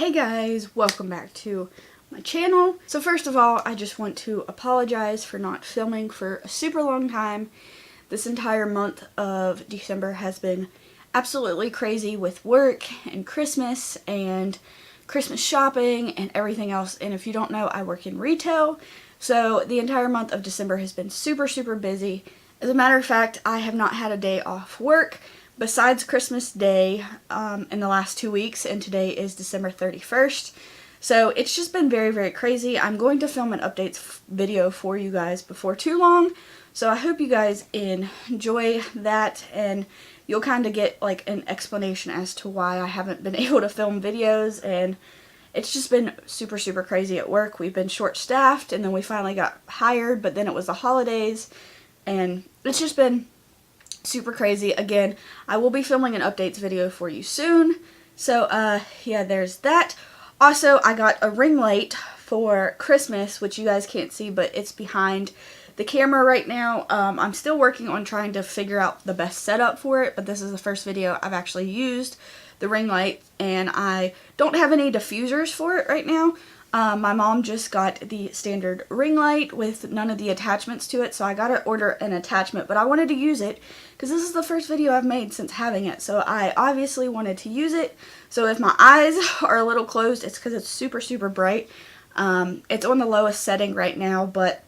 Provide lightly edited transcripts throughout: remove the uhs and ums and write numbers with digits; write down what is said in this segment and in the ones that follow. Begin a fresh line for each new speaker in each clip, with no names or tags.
Hey guys, welcome back to my channel. So first of all, I just want to apologize for not filming for a super long time. This entire month of December has been absolutely crazy with work and Christmas shopping and everything else. And if you don't know, I work in retail. So the entire month of December has been super busy. As a matter of fact, I have not had a day off work besides Christmas Day in the last 2 weeks, and today is December 31st. So it's just been very crazy. I'm going to film an updates video for you guys before too long, so I hope you guys enjoy that and you'll kind of get like an explanation as to why I haven't been able to film videos. And it's just been super crazy at work. We've been short-staffed, and then we finally got hired, but then it was the holidays, and it's just been super crazy. Again, I will be filming an updates video for you soon. So yeah, there's that. Also, I got a ring light for Christmas, which you guys can't see, but it's behind the camera right now. I'm still working on trying to figure out the best setup for it, but this is the first video I've actually used the ring light, and I don't have any diffusers for it right now. My mom just got the standard ring light with none of the attachments to it, so I gotta order an attachment, but I wanted to use it because this is the first video I've made since having it, so I obviously wanted to use it. So if my eyes are a little closed, it's because it's super bright. It's on the lowest setting right now, but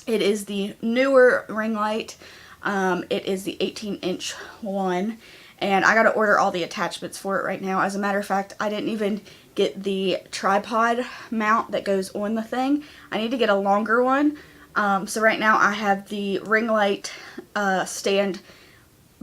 it is the newer ring light. It is the 18-inch one, and I gotta order all the attachments for it right now. As a matter of fact, I didn't even get the tripod mount that goes on the thing. I need to get a longer one. So right now I have the ring light stand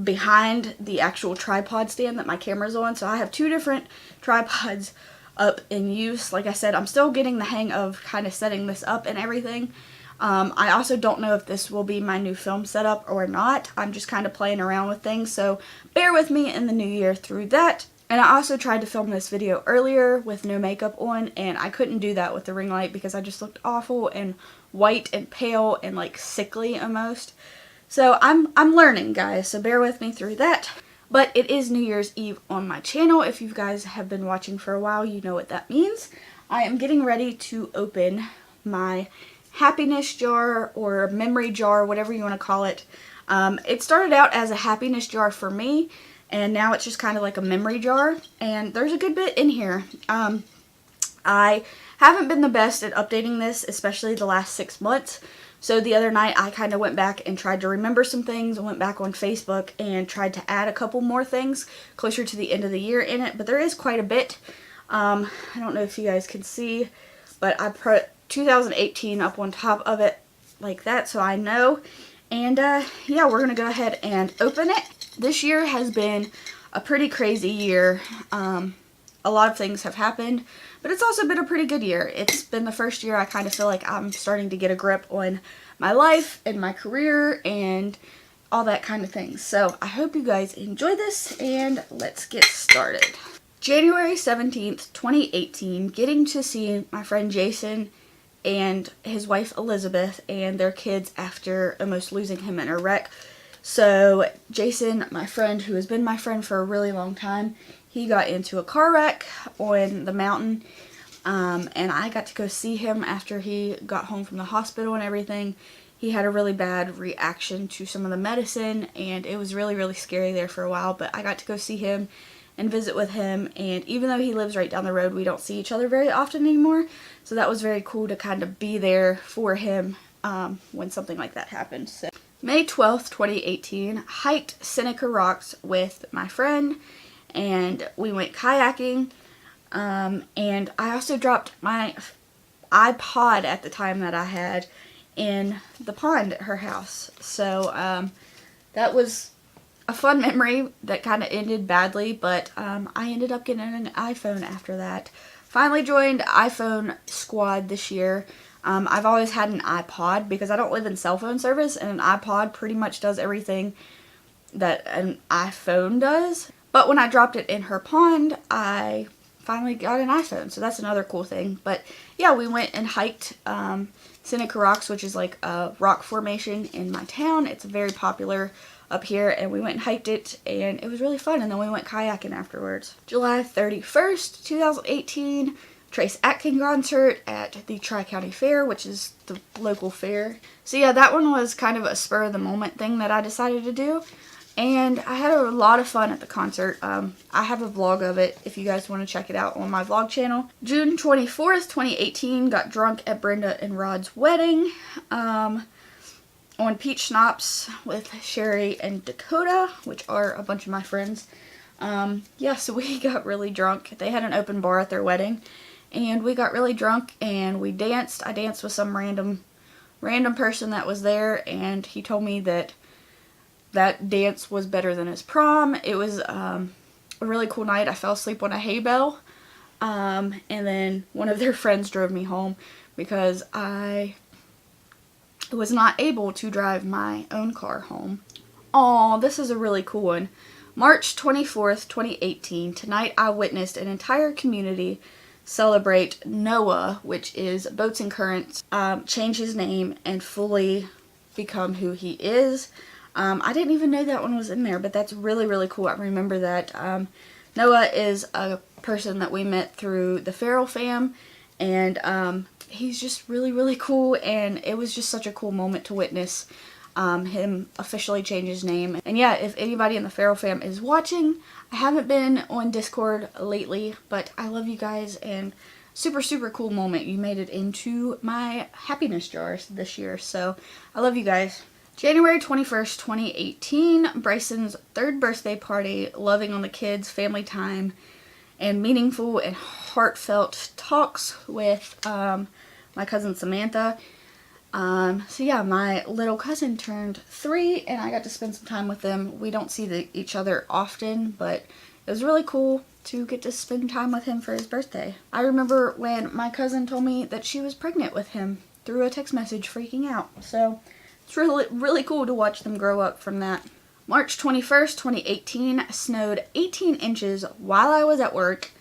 behind the actual tripod stand that my camera's on. So I have two different tripods up in use. Like I said, I'm still getting the hang of kind of setting this up and everything. I also don't know if this will be my new film setup or not. I'm just kind of playing around with things, so bear with me in the new year through that. And I also tried to film this video earlier with no makeup on, and I couldn't do that with the ring light because I just looked awful and white and pale and like sickly almost. So I'm learning, guys, so bear with me through that. But it is New Year's Eve on my channel. If you guys have been watching for a while, you know what that means. I am getting ready to open my happiness jar or memory jar, whatever you want to call it. It started out as a happiness jar for me, and now it's just kind of like a memory jar, and there's a good bit in here. I haven't been the best at updating this, especially the last 6 months. So the other night I kind of went back and tried to remember some things. I went back on Facebook and tried to add a couple more things closer to the end of the year in it, but there is quite a bit. I don't know if you guys can see, but I put 2018 up on top of it like that, so I know. And yeah, we're gonna go ahead and open it. This year has been a pretty crazy year. A lot of things have happened, but it's also been a pretty good year. It's been the first year I kind of feel like I'm starting to get a grip on my life and my career and all that kind of thing. So I hope you guys enjoy this, and let's get started. January 17th, 2018, getting to see my friend Jason and his wife Elizabeth and their kids after almost losing him in a wreck. So Jason, my friend, who has been my friend for a really long time, he got into a car wreck on the mountain, and I got to go see him after he got home from the hospital and everything. He had a really bad reaction to some of the medicine, and it was really scary there for a while, but I got to go see him and visit with him, and even though he lives right down the road, we don't see each other very often anymore, so that was very cool to kind of be there for him when something like that happened. So May 12th, 2018, hiked Seneca Rocks with my friend, and we went kayaking, and I also dropped my iPod at the time that I had in the pond at her house. So that was a fun memory that kind of ended badly, but I ended up getting an iPhone after that. Finally joined iPhone squad this year. I've always had an iPod because I don't live in cell phone service, and an iPod pretty much does everything that an iPhone does. But when I dropped it in her pond, I finally got an iPhone, so that's another cool thing. But yeah, we went and hiked Seneca Rocks, which is like a rock formation in my town. It's a very popular up here, and we went and hiked it, and it was really fun. And then we went kayaking afterwards. July 31st, 2018, Trace Atkin concert at the Tri-County Fair, which is the local fair. So yeah, that one was kind of a spur of the moment thing that I decided to do. And I had a lot of fun at the concert. I have a vlog of it if you guys want to check it out on my vlog channel. June 24th, 2018, got drunk at Brenda and Rod's wedding. On peach schnapps with Sherry and Dakota, which are a bunch of my friends. Yeah, so we got really drunk. They had an open bar at their wedding, and we got really drunk and we danced. I danced with some random person that was there, and he told me that dance was better than his prom. It was a really cool night. I fell asleep on a hay bale, and then one of their friends drove me home because I was not able to drive my own car home. Oh, this is a really cool one. March 24th, 2018. Tonight I witnessed an entire community celebrate Noah, which is Boats and Currents, change his name and fully become who he is. I didn't even know that one was in there, but that's really, really cool. I remember that. Noah is a person that we met through the Farrell fam, and he's just really, really cool, and it was just such a cool moment to witness him officially change his name. And yeah, if anybody in the Farrell fam is watching, I haven't been on Discord lately, but I love you guys, and super, super cool moment. You made it into my happiness jars this year, so I love you guys. January 21st, 2018, Bryson's 3rd birthday party, loving on the kids, family time, and meaningful and heartfelt talks with my cousin Samantha. So yeah, my little cousin turned 3, and I got to spend some time with them. We don't see each other often, but it was really cool to get to spend time with him for his birthday. I remember when my cousin told me that she was pregnant with him through a text message, freaking out. So it's really, really cool to watch them grow up from that. March 21st, 2018, snowed 18 inches while I was at work.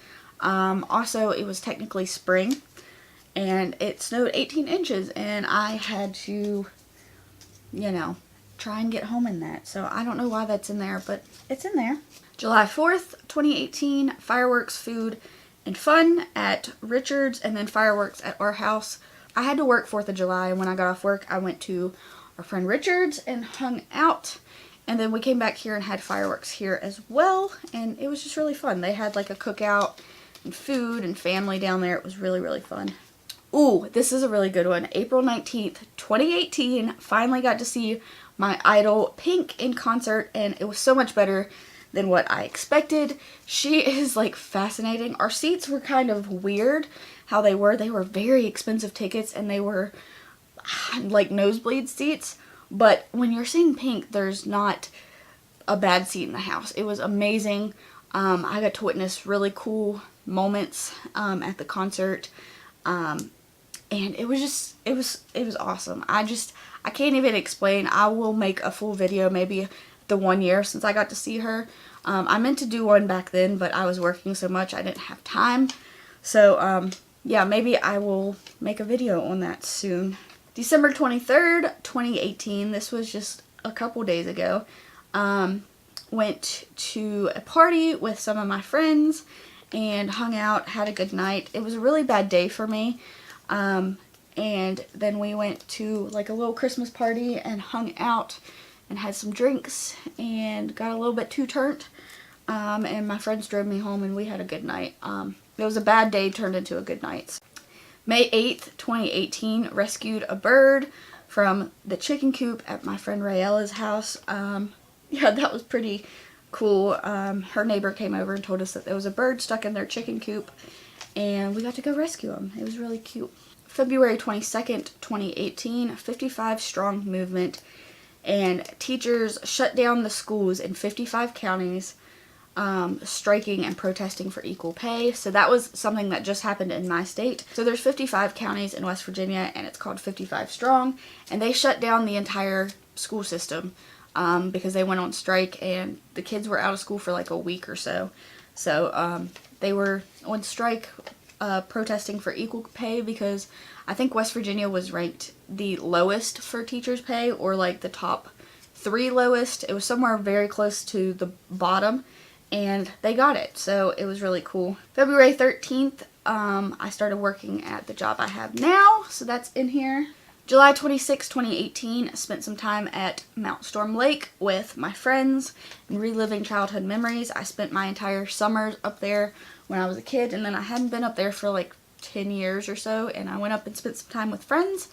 Also, it was technically spring, and it snowed 18 inches, and I had to, try and get home in that. So I don't know why that's in there, but it's in there. July 4th, 2018, fireworks, food, and fun at Richard's, and then fireworks at our house. I had to work 4th of July, and when I got off work, I went to our friend Richard's and hung out, and then we came back here and had fireworks here as well, and it was just really fun. They had like a cookout and food and family down there. It was really, really fun. Ooh, this is a really good one. April 19th, 2018, finally got to see my idol Pink in concert, and it was so much better than what I expected. She is like fascinating. Our seats were kind of weird how they were. They were very expensive tickets, and they were like nosebleed seats, but when you're seeing Pink, there's not a bad seat in the house. It was amazing. I got to witness really cool moments at the concert, and it was awesome. I can't even explain. I will make a full video maybe the 1 year since I got to see her. I meant to do one back then, but I was working so much I didn't have time. So yeah, maybe I will make a video on that soon. December 23rd, 2018, this was just a couple days ago, went to a party with some of my friends and hung out, had a good night. It was a really bad day for me, and then we went to like a little Christmas party and hung out and had some drinks and got a little bit too turned, and my friends drove me home and we had a good night. It was a bad day turned into a good night. May 8th, 2018, rescued a bird from the chicken coop at my friend Rayella's house. Yeah, that was pretty cool. Her neighbor came over and told us that there was a bird stuck in their chicken coop, and we got to go rescue him. It was really cute. February 22nd, 2018, 55 Strong movement, and teachers shut down the schools in 55 counties, striking and protesting for equal pay. So that was something that just happened in my state. So there's 55 counties in West Virginia, and it's called 55 Strong, and they shut down the entire school system because they went on strike, and the kids were out of school for like a week or so. So they were on strike protesting for equal pay because I think West Virginia was ranked the lowest for teachers' pay, or like the top 3 lowest. It was somewhere very close to the bottom, and they got it, so it was really cool. February 13th, I started working at the job I have now, so that's in here. July 26, 2018, I spent some time at Mount Storm Lake with my friends and reliving childhood memories. I spent my entire summers up there when I was a kid, and then I hadn't been up there for like 10 years or so, and I went up and spent some time with friends.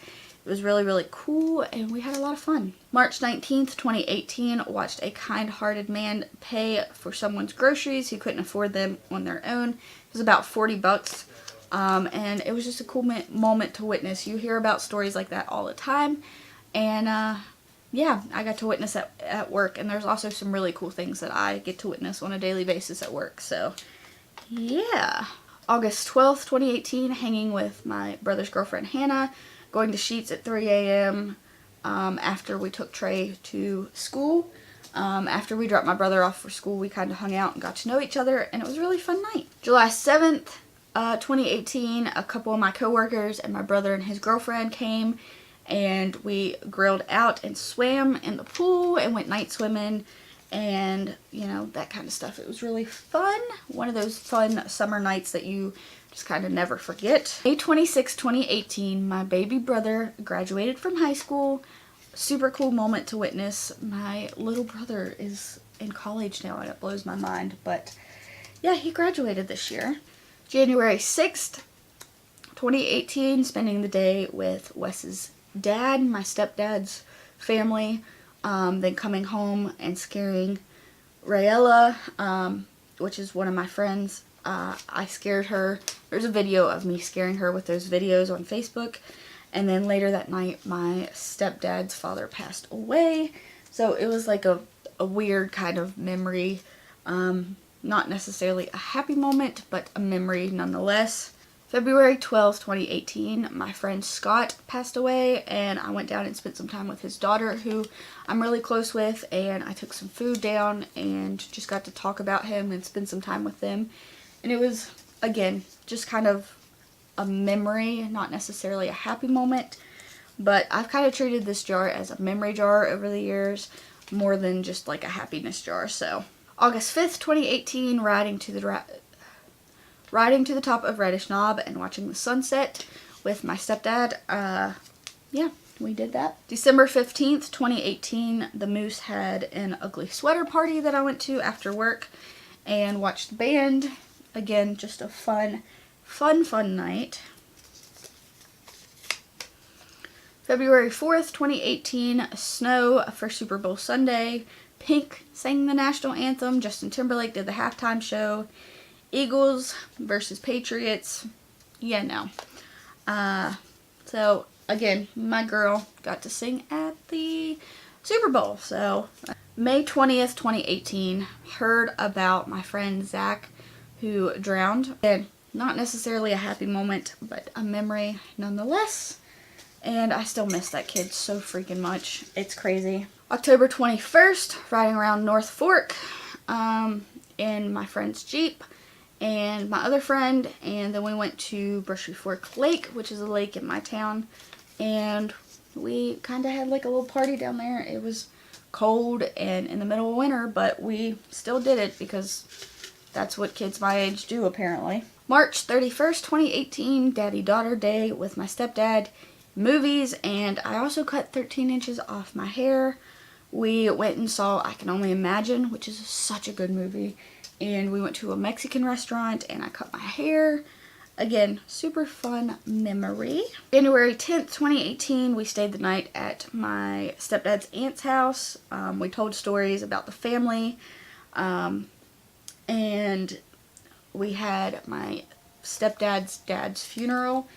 It was really, really cool, and we had a lot of fun. March 19th, 2018, watched a kind-hearted man pay for someone's groceries who couldn't afford them on their own. It was about 40 bucks. And it was just a cool moment to witness. You hear about stories like that all the time, and yeah, I got to witness that at work, and there's also some really cool things that I get to witness on a daily basis at work, so yeah. August 12th, 2018, hanging with my brother's girlfriend Hannah, going to Sheetz at 3 a.m. After we took Trey to school. After we dropped my brother off for school, we kind of hung out and got to know each other, and it was a really fun night. July 7th, 2018, a couple of my coworkers and my brother and his girlfriend came, and we grilled out and swam in the pool and went night swimming and, you know, that kind of stuff. It was really fun. One of those fun summer nights that you just kind of never forget. May 26, 2018, my baby brother graduated from high school. Super cool moment to witness. My little brother is in college now, and it blows my mind, but yeah, he graduated this year. January 6th, 2018, spending the day with Wes's dad, my stepdad's family, then coming home and scaring Rayella, which is one of my friends. I scared her. There's a video of me scaring her with those videos on Facebook, and then later that night, my stepdad's father passed away, so it was like a weird kind of memory. Not necessarily a happy moment, but a memory nonetheless. February 12th, 2018, my friend Scott passed away, and I went down and spent some time with his daughter, who I'm really close with, and I took some food down and just got to talk about him and spend some time with them. And it was, again, just kind of a memory, not necessarily a happy moment, but I've kind of treated this jar as a memory jar over the years, more than just like a happiness jar, so. August 5th, 2018, riding to the top of Reddish Knob and watching the sunset with my stepdad. Yeah, we did that. December 15th, 2018, the Moose had an ugly sweater party that I went to after work and watched the band. Again, just a fun night. February 4th, 2018, snow for Super Bowl Sunday. Pink sang the national anthem. Justin Timberlake did the halftime show. Eagles versus Patriots. Yeah, no. So, again, my girl got to sing at the Super Bowl. So, May 20th, 2018, heard about my friend Zach who drowned. And not necessarily a happy moment, but a memory nonetheless. And I still miss that kid so freaking much. It's crazy. October 21st, riding around North Fork in my friend's Jeep and my other friend, and then we went to Brushy Fork Lake, which is a lake in my town, and we kind of had like a little party down there. It was cold and in the middle of winter, but we still did it because that's what kids my age do apparently. March 31st, 2018, Daddy-Daughter Day with my stepdad. Movies, and I also cut 13 inches off my hair. We went and saw I Can Only Imagine, which is such a good movie, and we went to a Mexican restaurant and I cut my hair. Again, super fun memory. January 10th, 2018, we stayed the night at my stepdad's aunt's house. We told stories about the family, and we had my stepdad's dad's funeral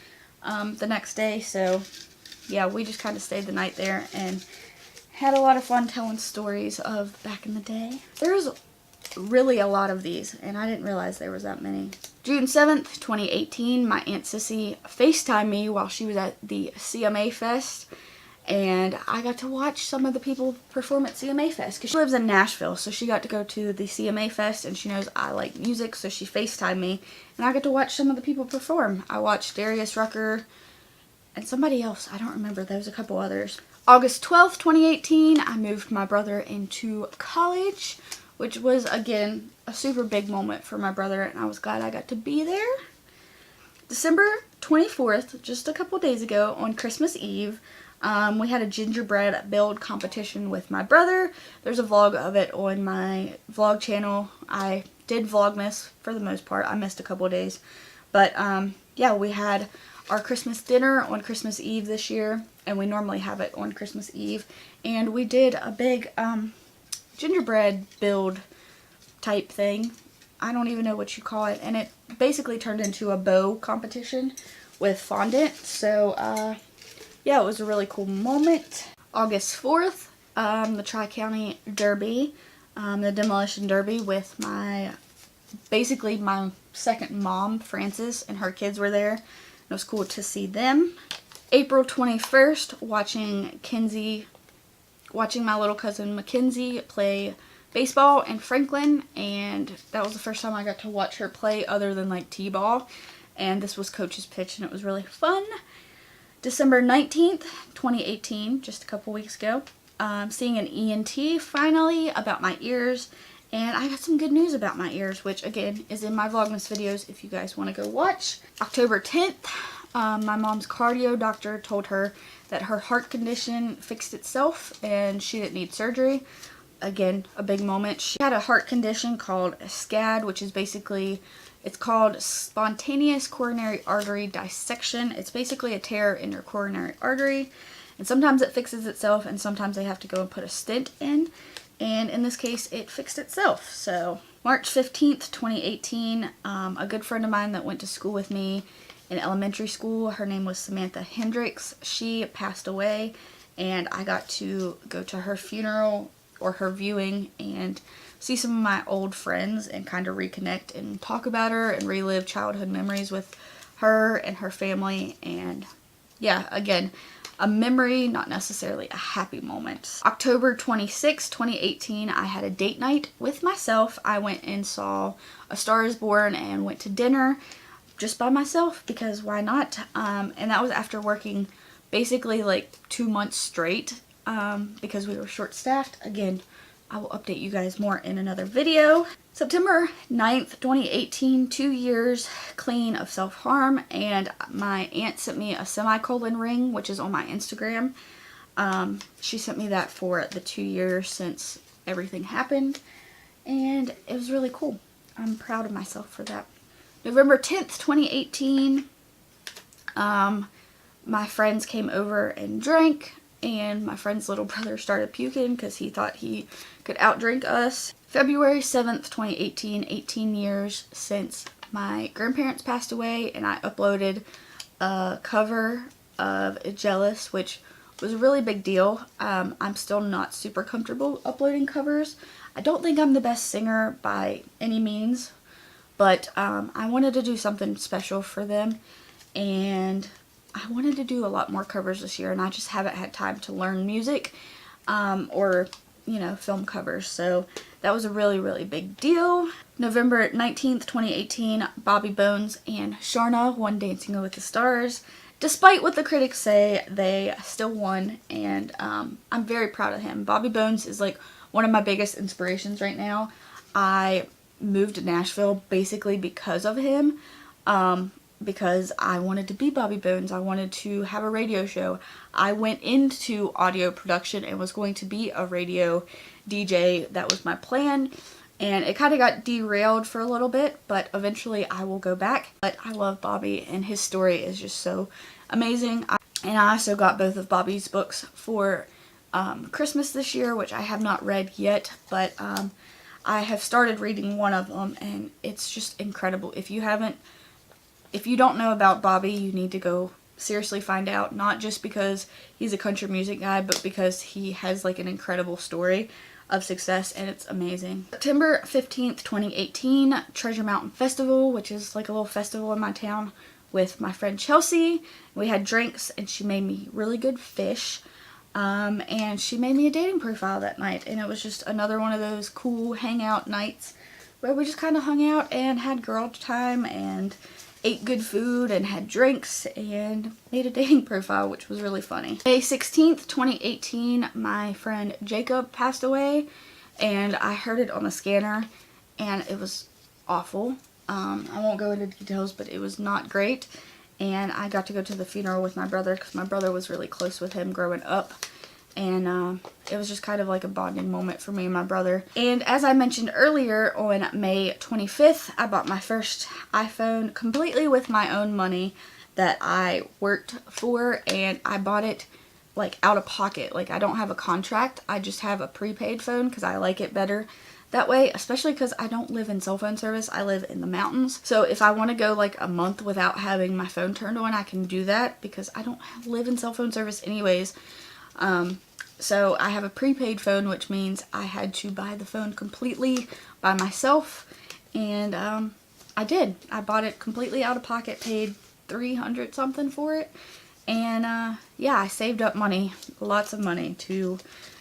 the next day, so yeah, we just kind of stayed the night there and had a lot of fun telling stories of back in the day. There's really a lot of these, and I didn't realize there was that many. June 7th, 2018, my Aunt Sissy FaceTimed me while she was at the CMA Fest, and I got to watch some of the people perform at CMA Fest, because she lives in Nashville, so she got to go to the CMA Fest, and she knows I like music, so she FaceTimed me, and I got to watch some of the people perform. I watched Darius Rucker and somebody else, I don't remember, there was a couple others. August 12th, 2018, I moved my brother into college, which was, again, a super big moment for my brother, and I was glad I got to be there. December 24th, just a couple days ago, on Christmas Eve, we had a gingerbread build competition with my brother. There's a vlog of it on my vlog channel. I did Vlogmas for the most part. I missed a couple of days. But, yeah, we had our Christmas dinner on Christmas Eve this year, and we normally have it on Christmas Eve. And we did a big gingerbread build type thing. I don't even know what you call it. And it basically turned into a bow competition with fondant. So, yeah, it was a really cool moment. August 4th, the Tri-County Derby, the Demolition Derby with basically my second mom, Frances, and her kids were there. It was cool to see them. April 21st, watching my little cousin Mackenzie play baseball in Franklin, and that was the first time I got to watch her play other than like t-ball, and this was coach's pitch, and it was really fun. December 19th, 2018, just a couple weeks ago, seeing an ENT finally about my ears, and I got some good news about my ears, which again is in my Vlogmas videos if you guys want to go watch. October 10th, my mom's cardio doctor told her that her heart condition fixed itself and she didn't need surgery. Again, a big moment. She had a heart condition called SCAD, which is basically, it's called spontaneous coronary artery dissection. It's basically a tear in your coronary artery, and sometimes it fixes itself and sometimes they have to go and put a stent in, and in this case it fixed itself. So March 15th, 2018, a good friend of mine that went to school with me in elementary school, her name was Samantha Hendricks. She passed away, and I got to go to her funeral, or her viewing, and see some of my old friends and kind of reconnect and talk about her and relive childhood memories with her and her family. And yeah, again, a memory, not necessarily a happy moment. October 26, 2018, I had a date night with myself. I went and saw A Star is Born and went to dinner just by myself, because why not? And that was after working basically like 2 months straight, because we were short-staffed. Again, I will update you guys more in another video. September 9th, 2018, 2 years clean of self-harm, and my aunt sent me a semicolon ring, which is on my Instagram. She sent me that for the 2 years since everything happened, and it was really cool. I'm proud of myself for that. November 10th, 2018, my friends came over and drank, and my friend's little brother started puking because he thought he could outdrink us. February 7th, 2018, 18 years since my grandparents passed away, and I uploaded a cover of Jealous, which was a really big deal. I'm still not super comfortable uploading covers. I don't think I'm the best singer by any means, but I wanted to do something special for them, and I wanted to do a lot more covers this year, and I just haven't had time to learn music or, you know, film covers. So that was a really, really big deal. November 19th, 2018, Bobby Bones and Sharna won Dancing with the Stars. Despite what the critics say, they still won, and I'm very proud of him. Bobby Bones is like one of my biggest inspirations right now. I moved to Nashville basically because of him. Because I wanted to be Bobby Bones. I wanted to have a radio show. I went into audio production and was going to be a radio DJ. That was my plan, and it kind of got derailed for a little bit, but eventually I will go back. But I love Bobby, and his story is just so amazing. And I also got both of Bobby's books for Christmas this year, which I have not read yet, but I have started reading one of them, and it's just incredible. If you don't know about Bobby, you need to go seriously find out, not just because he's a country music guy, but because he has like an incredible story of success, and it's amazing. September 15th, 2018, Treasure Mountain Festival, which is like a little festival in my town, with my friend Chelsea. We had drinks, and she made me really good fish, and she made me a dating profile that night, and it was just another one of those cool hangout nights where we just kind of hung out and had girl time, and ate good food and had drinks and made a dating profile, which was really funny. May 16th, 2018, my friend Jacob passed away, and I heard it on the scanner, and it was awful. I won't go into details, but it was not great. And I got to go to the funeral with my brother because my brother was really close with him growing up. And it was just kind of like a bonding moment for me and my brother. And as I mentioned earlier, on May 25th, I bought my first iPhone completely with my own money that I worked for. And I bought it like out of pocket. Like, I don't have a contract. I just have a prepaid phone because I like it better that way, especially because I don't live in cell phone service. I live in the mountains. So if I want to go like a month without having my phone turned on, I can do that because I don't live in cell phone service anyways. So I have a prepaid phone, which means I had to buy the phone completely by myself. And I did. I bought it completely out of pocket, paid $300 something for it. And yeah, I saved up money, lots of money to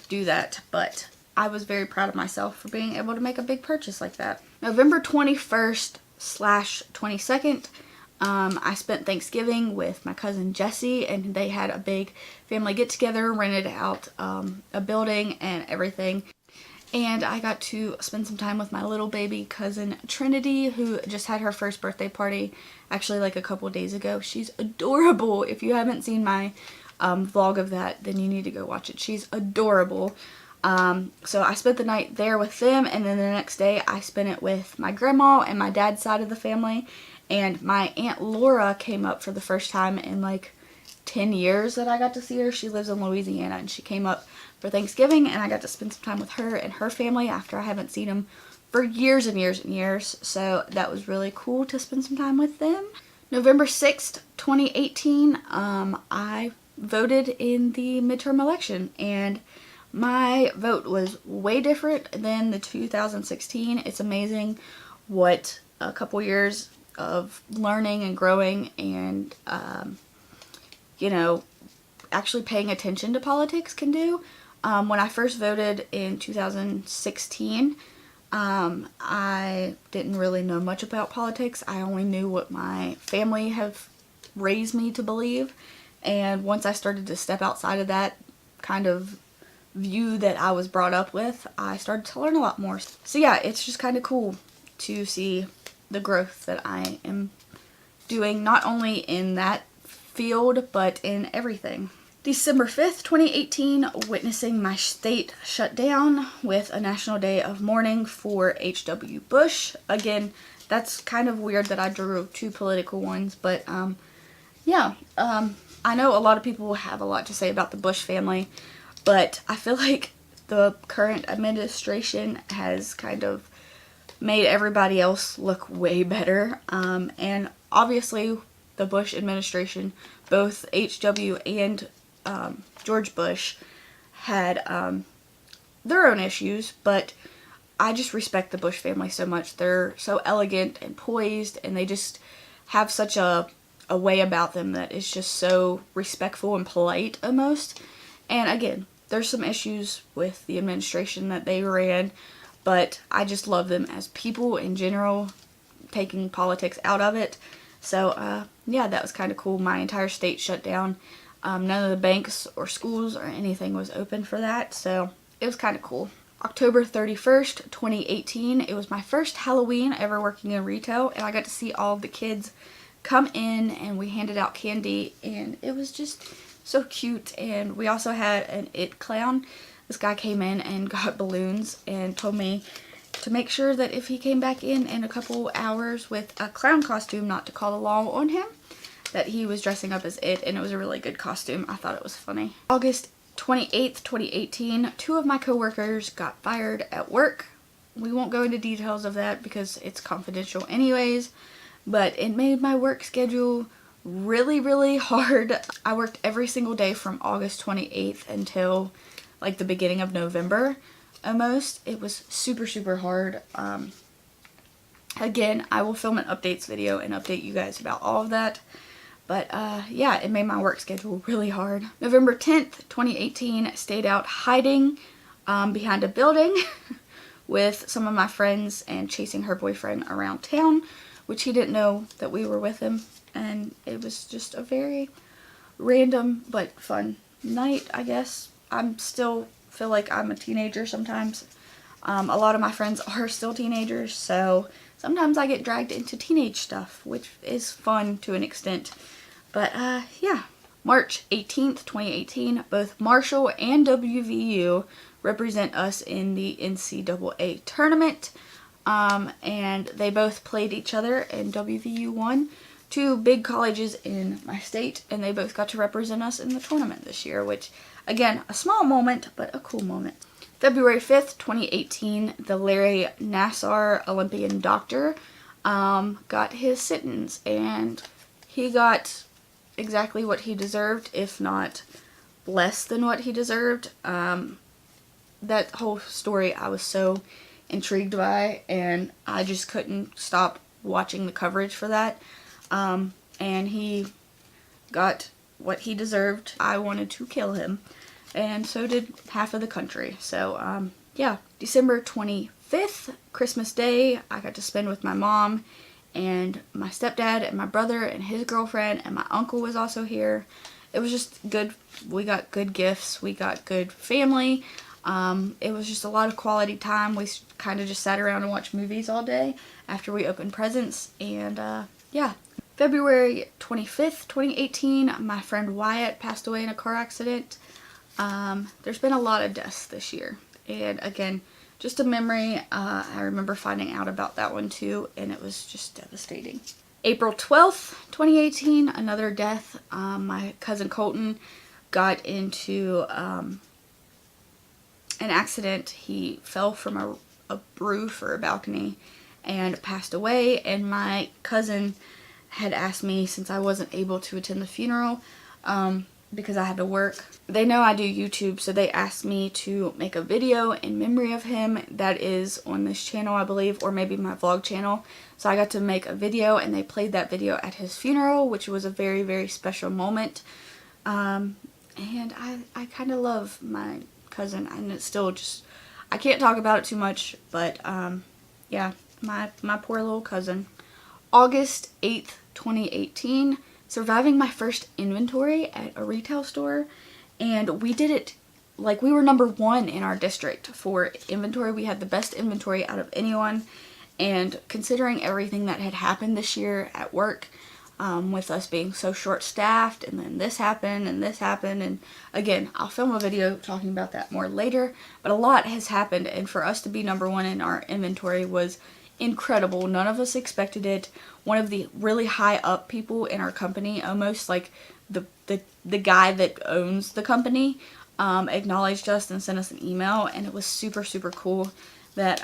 do that. But I was very proud of myself for being able to make a big purchase like that. November 21st/22nd, I spent Thanksgiving with my cousin Jessie, and they had a big family get-together, rented out a building and everything. And I got to spend some time with my little baby cousin Trinity, who just had her first birthday party actually like a couple days ago. She's adorable. If you haven't seen my vlog of that, then you need to go watch it. She's adorable. So I spent the night there with them, and then the next day I spent it with my grandma and my dad's side of the family. And my Aunt Laura came up for the first time in like 10 years that I got to see her. She lives in Louisiana, and she came up for Thanksgiving, and I got to spend some time with her and her family after I haven't seen them for years and years and years. So that was really cool to spend some time with them. November 6th, 2018, I voted in the midterm election, and my vote was way different than the 2016. It's amazing what a couple years of learning and growing and, you know, actually paying attention to politics can do. When I first voted in 2016, I didn't really know much about politics. I only knew what my family have raised me to believe. And once I started to step outside of that kind of view that I was brought up with, I started to learn a lot more. So yeah, it's just kind of cool to see the growth that I am doing, not only in that field, but in everything. December 5th, 2018, witnessing my state shut down with a national day of mourning for H.W. Bush. Again, that's kind of weird that I drew two political ones, but yeah, I know a lot of people have a lot to say about the Bush family, but I feel like the current administration has kind of made everybody else look way better. And obviously the Bush administration, both H.W. and George Bush, had their own issues, but I just respect the Bush family so much. They're so elegant and poised, and they just have such a way about them that is just so respectful and polite almost. And again, there's some issues with the administration that they ran, but I just love them as people in general, taking politics out of it. So yeah, that was kind of cool. My entire state shut down. None of the banks or schools or anything was open for that, so it was kind of cool. October 31st, 2018, it was my first Halloween ever working in retail, and I got to see all of the kids come in, and we handed out candy, and it was just so cute. And we also had an It clown. This guy came in and got balloons and told me to make sure that if he came back in a couple hours with a clown costume, not to call the law on him, that he was dressing up as It, and it was a really good costume. I thought it was funny. August 28th, 2018, two of my coworkers got fired at work. We won't go into details of that because it's confidential anyways, but it made my work schedule really, really hard. I worked every single day from August 28th until like the beginning of November almost. It was super, super hard. Again, I will film an updates video and update you guys about all of that. But yeah, it made my work schedule really hard. November 10th, 2018, stayed out hiding behind a building with some of my friends and chasing her boyfriend around town which he didn't know that we were with him. And it was just a very random but fun night, I guess. I'm still feel like I'm a teenager sometimes. A lot of my friends are still teenagers, so sometimes I get dragged into teenage stuff, which is fun to an extent. But yeah. March 18th, 2018, both Marshall and WVU represent us in the NCAA tournament. And they both played each other, and WVU won. Two big colleges in my state, and they both got to represent us in the tournament this year, which, again, a small moment, but a cool moment. February 5th, 2018, the Larry Nassar Olympian doctor got his sentence, and he got exactly what he deserved, if not less than what he deserved. That whole story I was so intrigued by, and I just couldn't stop watching the coverage for that. And he got what he deserved. I wanted to kill him, and so did half of the country. So yeah. December 25th, Christmas Day, I got to spend with my mom and my stepdad and my brother and his girlfriend, and my uncle was also here. It was just good. We got good gifts. We got good family. It was just a lot of quality time. We kind of just sat around and watched movies all day after we opened presents. And yeah. February 25th, 2018, my friend Wyatt passed away in a car accident. There's been a lot of deaths this year. And again, just a memory. I remember finding out about that one too, and it was just devastating. April 12th, 2018, another death. My cousin Colton got into an accident. He fell from a roof or a balcony and passed away, and my cousin had asked me, since I wasn't able to attend the funeral because I had to work. They know I do YouTube, so they asked me to make a video in memory of him that is on this channel, I believe, or maybe my vlog channel. So I got to make a video, and they played that video at his funeral, which was a very, very special moment. And I kind of love my cousin, and it's still just, I can't talk about it too much, but yeah, my poor little cousin. August 8th, 2018, surviving my first inventory at a retail store, and we did it like we were #1 in our district for inventory. We had the best inventory out of anyone, and considering everything that had happened this year at work, with us being so short-staffed, and then this happened, and again, I'll film a video talking about that more later, but a lot has happened, and for us to be #1 in our inventory was incredible. None of us expected it. One of the really high up people in our company, almost like the guy that owns the company, acknowledged us and sent us an email, and it was super, super cool that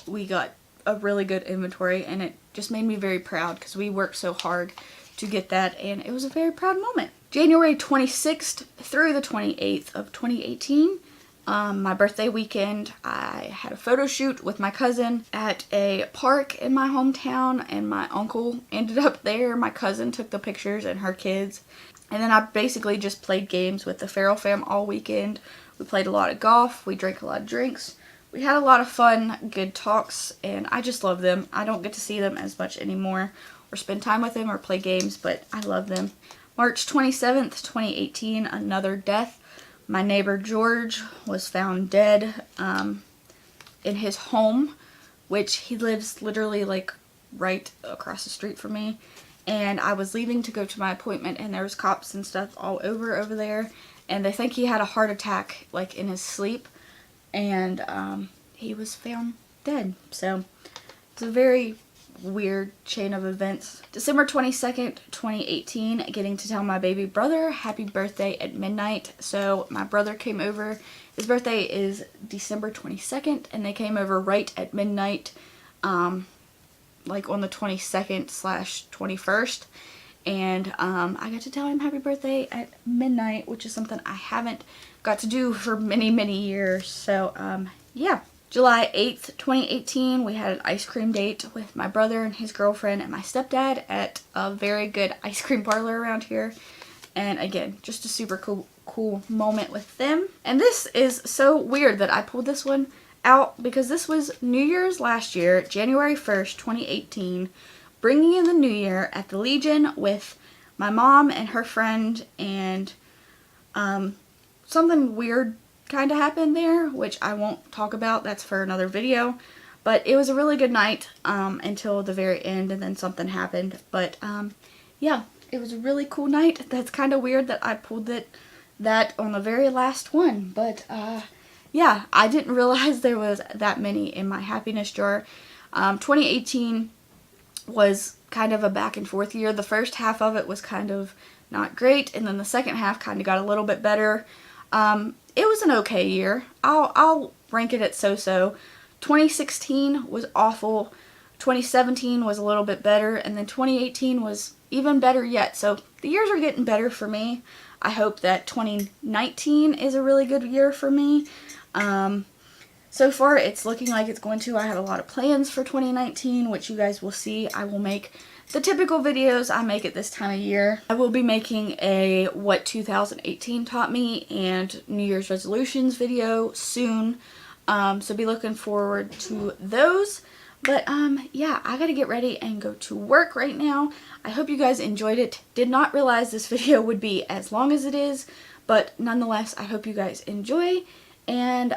we got a really good inventory, and it just made me very proud because we worked so hard to get that, and it was a very proud moment. January 26th through the 28th of 2018, my birthday weekend, I had a photo shoot with my cousin at a park in my hometown, and my uncle ended up there. My cousin took the pictures and her kids, and then I basically just played games with the Farrell fam all weekend. We played a lot of golf, we drank a lot of drinks, we had a lot of fun, good talks, and I just love them. I don't get to see them as much anymore or spend time with them or play games, but I love them. March 27th, 2018, another death. My neighbor George was found dead in his home, which he lives literally like right across the street from me. And I was leaving to go to my appointment, and there was cops and stuff all over there. And they think he had a heart attack like in his sleep, and he was found dead. So it's a very weird chain of events. December 22nd, 2018, getting to tell my baby brother happy birthday at midnight. So my brother came over. His birthday is December 22nd, and they came over right at midnight, like on the 22nd/21st. And I got to tell him happy birthday at midnight, which is something I haven't got to do for many, many years. So yeah. July 8th, 2018, we had an ice cream date with my brother and his girlfriend and my stepdad at a very good ice cream parlor around here. And again, just a super cool moment with them. And this is so weird that I pulled this one out because this was New Year's last year, January 1st, 2018. bringing in the new year at the Legion with my mom and her friend, and something weird kind of happened there, which I won't talk about. That's for another video. But it was a really good night until the very end, and then something happened. But yeah, it was a really cool night. That's kind of weird that I pulled that on the very last one. But yeah, I didn't realize there was that many in my happiness jar. 2018 was kind of a back and forth year. The first half of it was kind of not great, and then the second half kind of got a little bit better. It was an okay year. I'll rank it at so-so. 2016 was awful. 2017 was a little bit better, and then 2018 was even better yet. So the years are getting better for me. I hope that 2019 is a really good year for me. So far it's looking like it's going to. I have a lot of plans for 2019, which you guys will see. I will make the typical videos I make at this time of year. I will be making a what 2018 taught me and New Year's resolutions video soon. So be looking forward to those. But yeah, I gotta get ready and go to work right now. I hope you guys enjoyed it. Did not realize this video would be as long as it is, but nonetheless, I hope you guys enjoy. And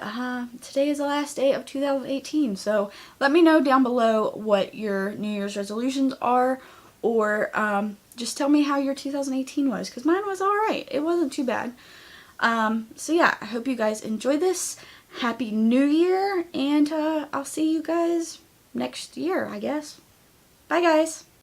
today is the last day of 2018, so let me know down below what your New Year's resolutions are, or just tell me how your 2018 was, because mine was alright. It wasn't too bad. So yeah, I hope you guys enjoy this. Happy New Year, and I'll see you guys next year, I guess. Bye, guys.